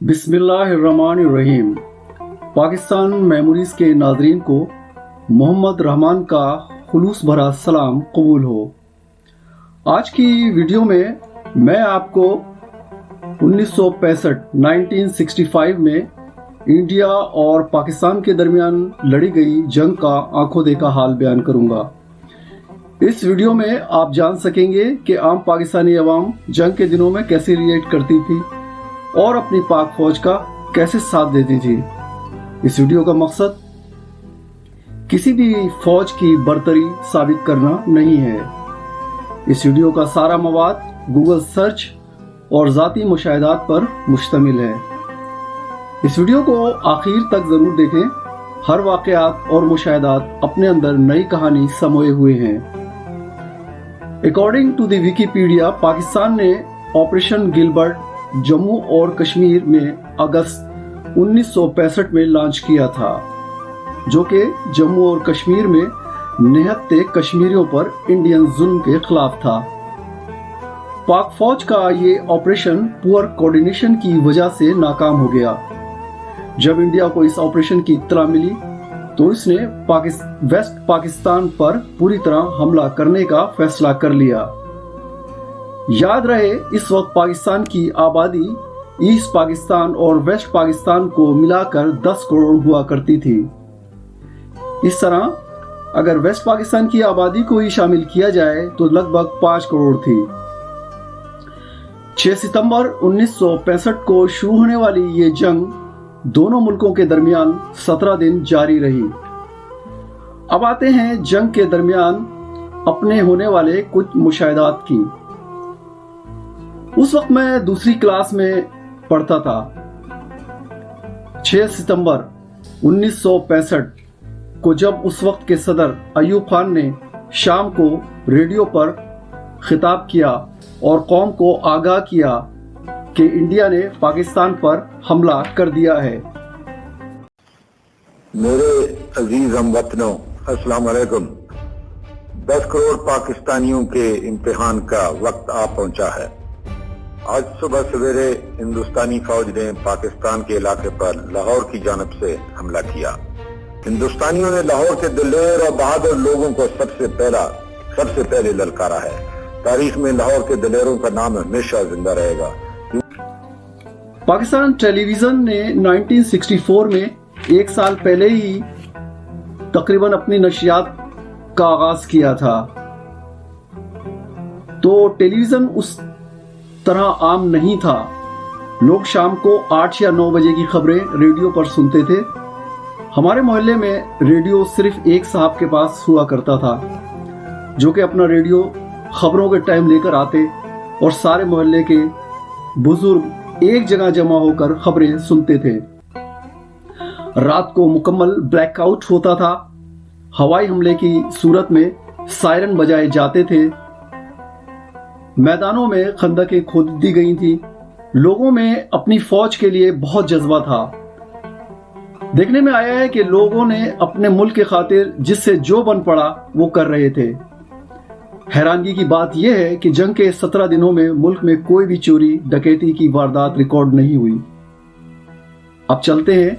बिस्मिल्लाहिर्रहमानिर्रहीम। पाकिस्तान मेमोरीज के नाजरीन को मोहम्मद रहमान का खुलूस भरा सलाम कबूल हो। आज की वीडियो में मैं आपको 1965 में इंडिया और पाकिस्तान के दरमियान लड़ी गई जंग का आंखों देखा हाल बयान करूंगा। इस वीडियो में आप जान सकेंगे कि आम पाकिस्तानी अवाम जंग के दिनों में कैसे रिएक्ट करती थी और अपनी पाक फौज का कैसे साथ देती थी। इस वीडियो का मकसद किसी भी फौज की बरतरी साबित करना नहीं है। इस वीडियो का सारा मवाद गूगल सर्च और ज़ाती मुशाहिदात पर मुश्तमिल है। इस वीडियो को आखिर तक ज़रूर देखें। हर वाक़यात और मुशाहिदात अपने अंदर नई कहानी समोए हुए हैं। According to the Wikipedia, Pakistan ने ऑपरेशन गिलबर्ट जम्मू और कश्मीर में अगस्त 1965 में लॉन्च किया था, जो कि जम्मू और कश्मीर में निहत्ते कश्मीरियों पर इंडियन जुल्म के खिलाफ था। पाक फौज का ये ऑपरेशन पुअर कोऑर्डिनेशन की वजह से नाकाम हो गया। जब इंडिया को इस ऑपरेशन की इत्तला मिली तो इसने वेस्ट पाकिस्तान पर पूरी तरह हमला करने का फैसला कर लिया। याद रहे, इस वक्त पाकिस्तान की आबादी ईस्ट पाकिस्तान और वेस्ट पाकिस्तान को मिलाकर 10 करोड़ हुआ करती थी। इस तरह अगर वेस्ट पाकिस्तान की आबादी को ही शामिल किया जाए तो लगभग 5 करोड़ थी। 6 सितंबर 1965 को शुरू होने वाली ये जंग दोनों मुल्कों के दरमियान 17 दिन जारी रही। अब आते हैं जंग के दरमियान अपने होने वाले कुछ मुशाहिदात की। उस वक्त मैं दूसरी क्लास में पढ़ता था। 6 सितंबर 1965 को जब उस वक्त के सदर अयूब खान ने शाम को रेडियो पर खिताब किया और कौम को आगाह किया कि इंडिया ने पाकिस्तान पर हमला कर दिया है। मेरे अजीज हमवतनों, अस्सलाम वालेकुम। 10 करोड़ पाकिस्तानियों के इम्तिहान का वक्त आ पहुंचा है। आज सुबह सवेरे हिंदुस्तानी फौज ने पाकिस्तान के इलाके पर लाहौर की जानिब से हमला किया। हिंदुस्तानियों ने लाहौर के दिलेर और बहादुर लोगों को सबसे पहले ललकारा है। तारीख में लाहौर के दिलेरों का नाम हमेशा जिंदा रहेगा। पाकिस्तान टेलीविजन ने 1964 में एक साल पहले ही तकरीबन अपनी नशियात का आगाज किया था। तो टेलीविजन उस तरह आम नहीं था। लोग शाम को 8 या 9 बजे की खबरें रेडियो पर सुनते थे। हमारे मोहल्ले में रेडियो सिर्फ एक साहब के पास हुआ करता था, जो कि अपना रेडियो खबरों के टाइम लेकर आते और सारे मोहल्ले के बुजुर्ग एक जगह जमा होकर खबरें सुनते थे। रात को मुकम्मल ब्लैकआउट होता था। हवाई हमले की सूरत में सायरन बजाए जाते थे। मैदानों में खंदकें खोद दी गई थी। लोगों में अपनी फौज के लिए बहुत जज्बा था। देखने में आया है कि लोगों ने अपने मुल्क के खातिर जिससे जो बन पड़ा वो कर रहे थे। हैरानगी की बात यह है कि जंग के 17 दिनों में मुल्क में कोई भी चोरी डकैती की वारदात रिकॉर्ड नहीं हुई। अब चलते हैं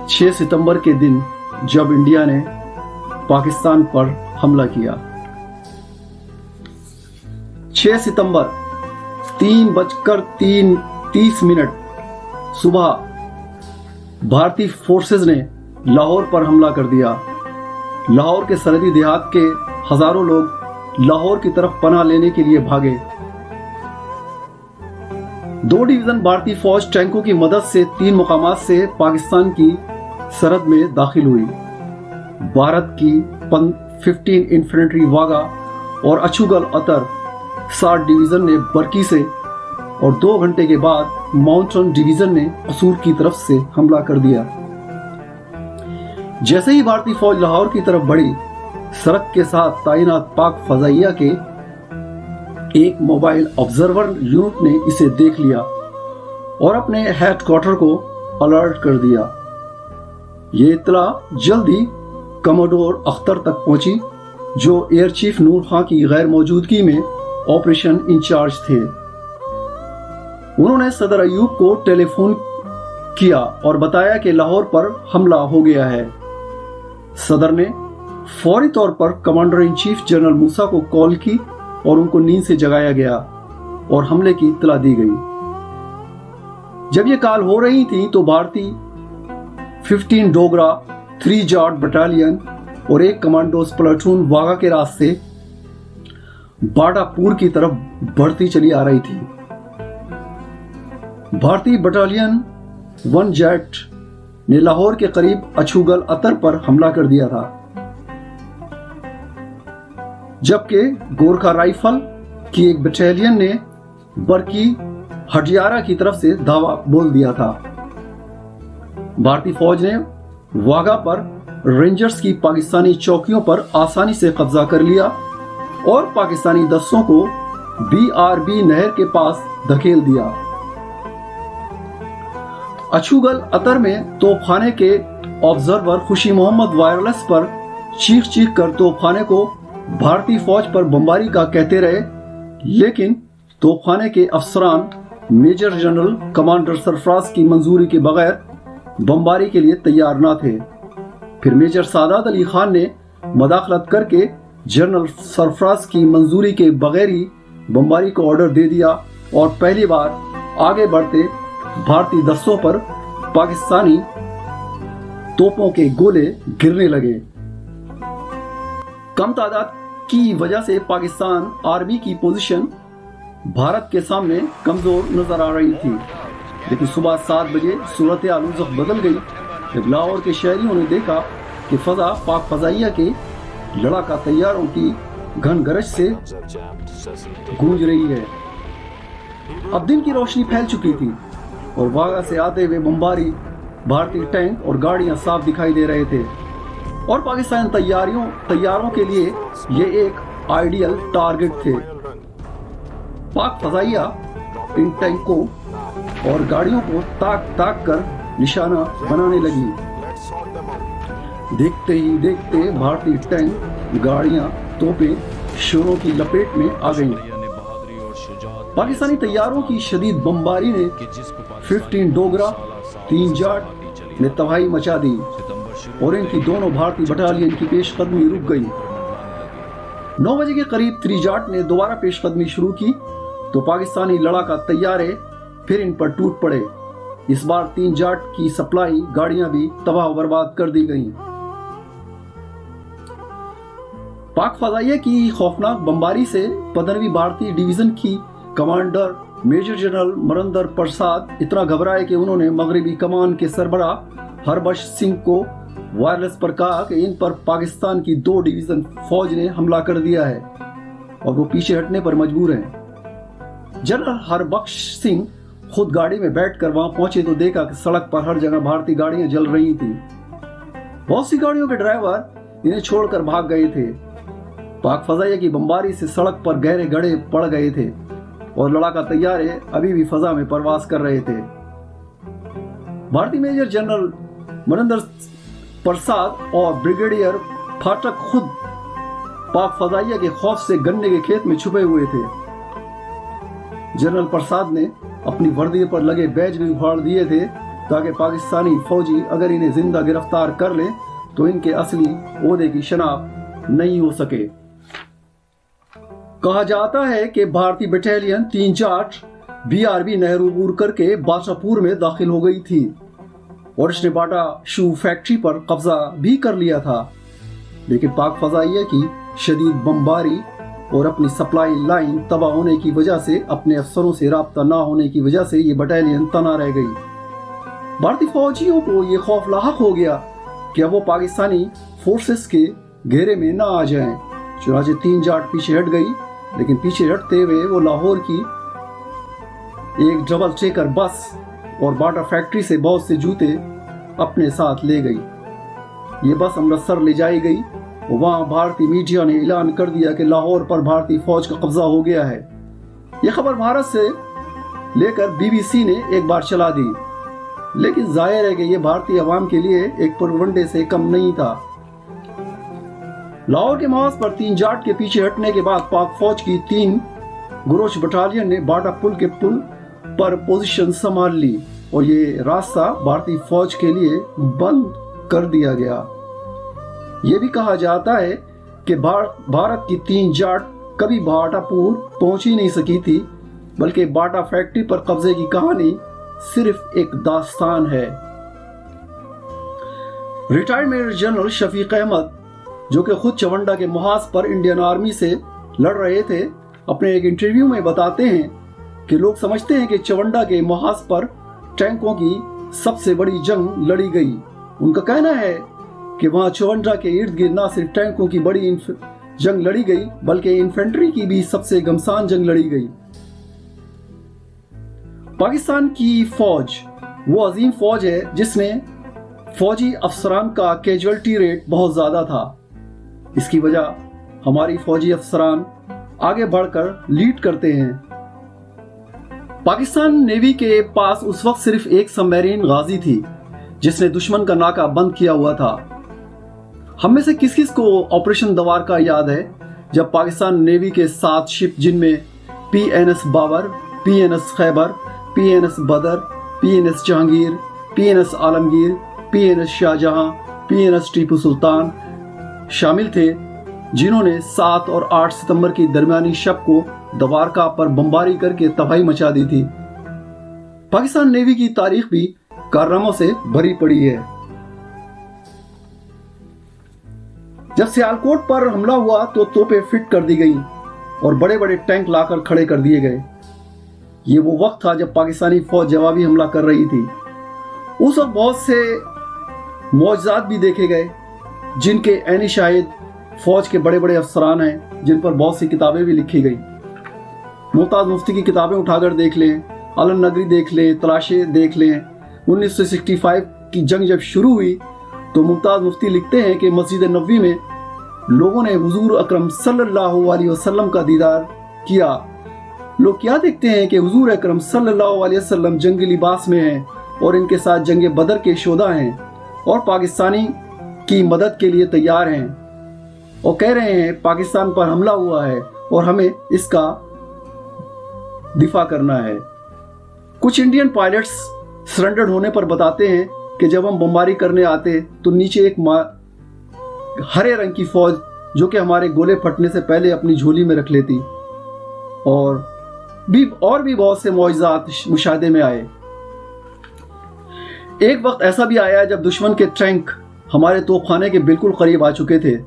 6 सितंबर के दिन, जब इंडिया ने पाकिस्तान पर हमला किया। 6 सितंबर 3:30 सुबह भारतीय फोर्सेस ने लाहौर पर हमला कर दिया। लाहौर के सरहदी देहात के हजारों लोग लाहौर की तरफ पनाह लेने के लिए भागे। 2 डिवीजन भारतीय फौज टैंकों की मदद से 3 मुकामात से पाकिस्तान की सरहद में दाखिल हुई। भारत की 15 इन्फेंट्री वागा और अछूगल अतर 60 डिवीजन ने बरकी से और 2 घंटे के बाद माउंटेन डिवीजन ने कसूर की तरफ से हमला कर दिया। जैसे ही भारतीय फौज लाहौर की तरफ बढ़ी, सड़क के साथ तैनात पाक फजाइया के एक मोबाइल ऑब्जर्वर यूनिट ने इसे देख लिया और अपने हेडक्वार्टर को अलर्ट कर दिया। ये इत्तला जल्दी कमोडोर अख्तर तक पहुंची, जो एयर चीफ नूर खां की गैर मौजूदगी में ऑपरेशन इंचार्ज थे। انہوں نے صدر ایوب کو ٹیلی فون کیا اور بتایا کہ لاہور پر حملہ ہو گیا ہے۔ صدر نے فوری طور پر کمانڈر ان چیف جنرل موسیٰ کو کال کی اور ان کو نیند سے جگایا گیا اور حملے کی اطلاع دی گئی۔ جب یہ کال ہو رہی تھی تو بھارتی 15 ڈوگرا 3 جاٹ بٹالین اور ایک کمانڈوز پلاٹون واگا کے راستے باٹا پور کی طرف بڑھتی چلی آ رہی تھی۔ بھارتی بٹالین 1 جیٹ نے لاہور کے قریب اچھوگل اتر پر حملہ کر دیا تھا، جبکہ گورکھا رائفل کی ایک بٹالین نے برکی ہٹیارہ کی طرف سے دھاوا بول دیا تھا۔ بھارتی فوج نے واگا پر رینجرز کی پاکستانی چوکیوں پر آسانی سے قبضہ کر لیا اور پاکستانی دستوں کو BRB نہر کے پاس دھکیل دیا۔ اچھوگل اتر میں توپ خانے کے آبزرور خوشی محمد وائرلیس پر چیخ چیخ کر توپ خانے کو بھارتی فوج پر بمباری کا کہتے رہے، لیکن توپ خانے کے افسران میجر جنرل کمانڈر سرفراز کی منظوری کے بغیر بمباری کے لیے تیار نہ تھے۔ پھر میجر سعادت علی خان نے مداخلت کر کے جنرل سرفراز کی منظوری کے بغیر ہی بمباری کو آرڈر دے دیا اور پہلی بار آگے بڑھتے بھارتی دستوں پر پاکستانی توپوں کے گولے گرنے لگے۔ کم تعداد کی وجہ سے پاکستان آرمی کی پوزیشن بھارت کے سامنے کمزور نظر آ رہی تھی، لیکن صبح 7 بجے صورتحال اس وقت بدل گئی جب لاہور کے شہریوں نے دیکھا کہ فضا پاک فضائیہ کے لڑاکا طیاروں کی گھن گرج سے گونج رہی ہے۔ اب دن کی روشنی پھیل چکی تھی اور واگا سے آتے ہوئے بمباری بھارتی ٹینک اور گاڑیاں صاف دکھائی دے رہے تھے اور پاکستان طیاروں کے لیے یہ ایک آئیڈیل ٹارگٹ تھے۔ پاک فضائیہ ان ٹینکوں اور گاڑیوں کو تاک کر نشانہ بنانے لگی۔ دیکھتے ہی دیکھتے بھارتی ٹینک، گاڑیاں، توپیں شوروں کی لپیٹ میں آ گئیں۔ پاکستانی طیاروں کی شدید بمباری نے 15 ڈوگرا 3 جاٹ نے تباہی مچا دی اور ان کی دونوں بھارتی بٹالین کی پیش قدمی رک گئی۔ 9 بجے کے قریب 3 جاٹ نے دوبارہ پیش قدمی شروع کی تو پاکستانی لڑاکا طیارے پھر ان پر ٹوٹ پڑے۔ اس بار 3 جاٹ کی سپلائی گاڑیاں بھی تباہ و برباد کر دی گئیں۔ پاک فضائیہ کی خوفناک بمباری سے 15ویں بھارتی ڈویژن کی کمانڈر میجر جنرل مرندر پرساد اتنا گھبرائے کہ انہوں نے مغربی کمان کے سربراہ ہربخش سنگھ کو وائرلیس پر کہا کہ ان پر پاکستان کی 2 ڈویژن فوج نے حملہ کر دیا ہے اور وہ پیچھے ہٹنے پر مجبور ہیں۔ جنرل ہربخش سنگھ خود گاڑی میں بیٹھ کر وہاں پہنچے تو دیکھا کہ سڑک پر ہر جگہ بھارتی گاڑیاں جل رہی تھیں۔ بہت سی گاڑیوں کے ڈرائیور انہیں چھوڑ کر بھاگ گئے تھے۔ پاک فضائیہ کی بمباری سے سڑک پر گہرے گڑھے پڑ گئے تھے اور لڑاکا طیارے ابھی بھی فضا میں پرواز کر رہے تھے۔ بھارتی میجر جنرل مرندر پرساد اور بریگیڈیئر پھاٹک خود پاک فضائیہ کے خوف سے گنے کے کھیت میں چھپے ہوئے تھے۔ جنرل پرساد نے اپنی وردی پر لگے بیج بھی اکھاڑ دیے تھے تاکہ پاکستانی فوجی اگر انہیں زندہ گرفتار کر لیں تو ان کے اصلی عہدے کی شناخت نہیں ہو سکے۔ کہا جاتا ہے کہ بھارتی بٹالین 3 جاٹ BRB نہر عبور کر کے باٹا پور میں داخل ہو گئی تھی اور اس نے باٹا شو فیکٹری پر قبضہ بھی کر لیا تھا، لیکن پاک فضائیہ کی شدید بمباری اور اپنی سپلائی لائن تباہ ہونے کی وجہ سے، اپنے افسروں سے رابطہ نہ ہونے کی وجہ سے یہ بٹالین تنہا رہ گئی۔ بھارتی فوجیوں کو یہ خوف لاحق ہو گیا کہ اب وہ پاکستانی فورسز کے گھیرے میں نہ آ جائیں، چنانچہ 3 جاٹ پیچھے ہٹ گئی، لیکن پیچھے ہٹتے ہوئے وہ لاہور کی ایک ڈبل ٹیکر بس اور باٹا فیکٹری سے بہت سے جوتے اپنے ساتھ لے گئی۔ یہ بس امرتسر لے جائی گئی اور وہاں بھارتی میڈیا نے اعلان کر دیا کہ لاہور پر بھارتی فوج کا قبضہ ہو گیا ہے۔ یہ خبر بھارت سے لے کر BBC نے ایک بار چلا دی، لیکن ظاہر ہے کہ یہ بھارتی عوام کے لیے ایک پرونڈے سے کم نہیں تھا۔ لاہور کے محاذ پر 3 جاٹ کے پیچھے ہٹنے کے بعد پاک فوج کی 3 گروش بٹالین نے باٹا پل पर पोजीशन संभाल ली और ये रास्ता भारतीय फौज के लिए बंद कर दिया गया। ये भी कहा जाता है कि भारत की 3 जाट कभी भाटापुर पहुंच ही नहीं सकी थी, बल्कि बाटा फैक्ट्री पर कब्जे की कहानी सिर्फ एक दास्तान है। Retired major general Shafiq Ahmed, जो कि खुद चवंडा के मुहाज पर इंडियन आर्मी से लड़ रहे थे, अपने एक इंटरव्यू में बताते हैं कि लोग समझते हैं कि चवंडा के मुहाज पर टैंकों की सबसे बड़ी जंग लड़ी गई। उनका कहना है कि वहां चवंडा के इर्द गिर्द न सिर्फ टैंकों की बड़ी जंग लड़ी गई, बल्कि इन्फेंट्री की भी सबसे घमसान जंग लड़ी गई। पाकिस्तान की फौज वो अजीम फौज है जिसने फौजी अफसरान का कैजुअल्टी रेट बहुत ज्यादा था। इसकी वजह हमारी फौजी अफसरान आगे बढ़कर लीड करते हैं। पाकिस्तान नेवी के पास उस वक्त सिर्फ एक सबमरीन गाजी थी जिसने दुश्मन का नाका बंद किया हुआ था। हम में से किस किस को ऑपरेशन दवार का याद है, जब पाकिस्तान नेवी के 7 शिप जिनमें PNS Babar, PNS Khyber, PNS बदर, PNS Jahangir, PNS Alamgir, PNS Shahjahan, PNS Tipu Sultan शामिल थे, जिन्होंने 7 और 8 सितंबर की दरमियानी शब को दवारका पर बमबारी करके तबाही मचा दी थी। पाकिस्तान नेवी की तारीख भी कारनामों से भरी पड़ी है। जब सियालकोट पर हमला हुआ तो तोपें फिट कर दी गई और बड़े बड़े टैंक लाकर खड़े कर दिए गए। ये वो वक्त था जब पाकिस्तानी फौज जवाबी हमला कर रही थी। उस वक्त बहुत से मौजज़ात भी देखे गए, जिनके ऐनी शाहिद फौज के बड़े बड़े अफसरान हैं, जिन पर बहुत सी किताबें भी लिखी गई। मुमताज़ मुफ्ती की किताबें उठाकर देख लें, आलम नगरी देख लें, तलाशे देख लें। 1965 की जंग जब शुरू हुई तो मुमताज़ मुफ्ती लिखते हैं कि मस्जिद नबवी में लोगों ने हुजूर अकरम सल्लल्लाहु अलैहि वसल्लम का दीदार किया। लोग क्या देखते हैं कि हुजूर अकरम सल्लल्लाहु अलैहि वसल्लम जंगी लिबास में हैं और इनके साथ जंग बदर के शोधा हैं और पाकिस्तानी की मदद के लिए तैयार हैं और कह रहे हैं पाकिस्तान पर हमला हुआ है और हमें इसका दिफा करना है। कुछ इंडियन पायलट्स सरेंडर होने पर बताते हैं कि जब हम बमबारी करने आते तो नीचे एक हरे रंग की फौज, जो कि हमारे गोले फटने से पहले अपनी झोली में रख लेती, और भी बहुत से मौजज़ात मुशाहदे में आए। एक वक्त ऐसा भी आया जब दुश्मन के टैंक हमारे तोपखाने के बिल्कुल करीब आ चुके थे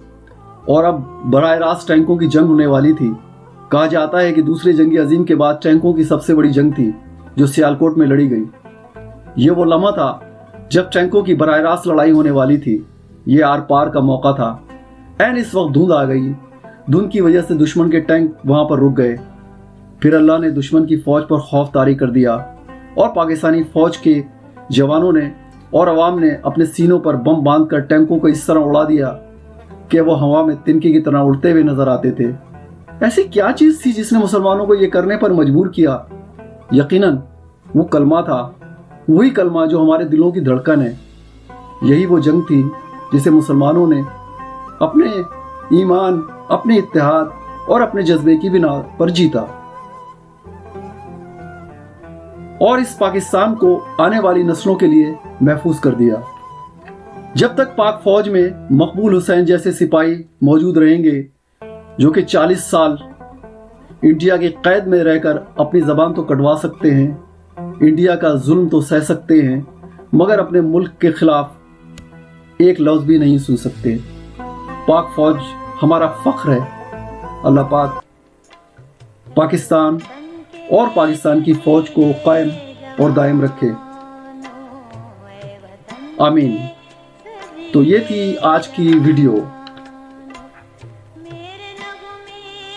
और अब बराह रास्त टैंकों की जंग होने वाली थी। कहा जाता है कि दूसरे जंगी अजीम के बाद टैंकों की सबसे बड़ी जंग थी जो सियालकोट में लड़ी गई। ये वो लम्हा था जब टैंकों की बराह रास्त लड़ाई होने वाली थी। ये आर पार का मौका था। एंड इस वक्त धुंध आ गई। धुंध की वजह से दुश्मन के टैंक वहां पर रुक गए। फिर अल्लाह ने दुश्मन की फौज पर खौफ तारी कर दिया और पाकिस्तानी फौज के जवानों ने और अवाम ने अपने सीनों पर बम बांधकर टैंकों को इस तरह उड़ा दिया कि वो हवा में तिनके की तरह उड़ते हुए नजर आते थे। ऐसी क्या चीज थी जिसने मुसलमानों को ये करने पर मजबूर किया? यकीनन वो कलमा था, वही कलमा जो हमारे दिलों की धड़कन है। यही वो जंग थी जिसे मुसलमानों ने अपने ईमान, अपने इत्तेहाद और अपने जज्बे की बिना पर जीता और इस पाकिस्तान को आने वाली नस्लों के लिए महफूज कर दिया। जब तक पाक फौज में मकबूल हुसैन जैसे सिपाही मौजूद रहेंगे जो कि 40 साल इंडिया की कैद में रहकर अपनी ज़बान तो कटवा सकते हैं, इंडिया का जुल्म तो सह सकते हैं, मगर अपने मुल्क के खिलाफ एक लफ्ज़ भी नहीं सुन सकते। पाक फौज हमारा फ़ख्र है। अल्लाह पाक पाकिस्तान और पाकिस्तान की फौज को कायम और दायम रखे। आमीन। तो ये थी आज की वीडियो।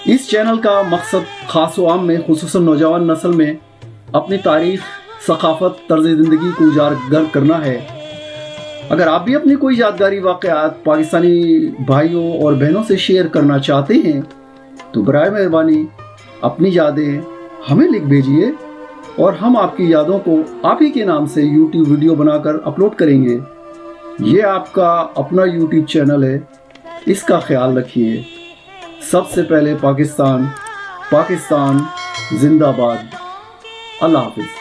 इस चैनल का मकसद खास व आम में, खुसूसन नौजवान नस्ल में अपनी तारीख, सकाफत, तर्ज ज़िंदगी को उजागर करना है। अगर आप भी अपनी कोई यादगारी वाक़यात पाकिस्तानी भाइयों और बहनों से शेयर करना चाहते हैं तो बराए मेहरबानी अपनी यादें हमें लिख भेजिए और हम आपकी यादों को आप ही के नाम से YouTube वीडियो बनाकर अपलोड करेंगे। ये आपका अपना YouTube चैनल है, इसका ख्याल रखिए। सबसे पहले पाकिस्तान, पाकिस्तान जिंदाबाद। अल्लाह हाफिज़।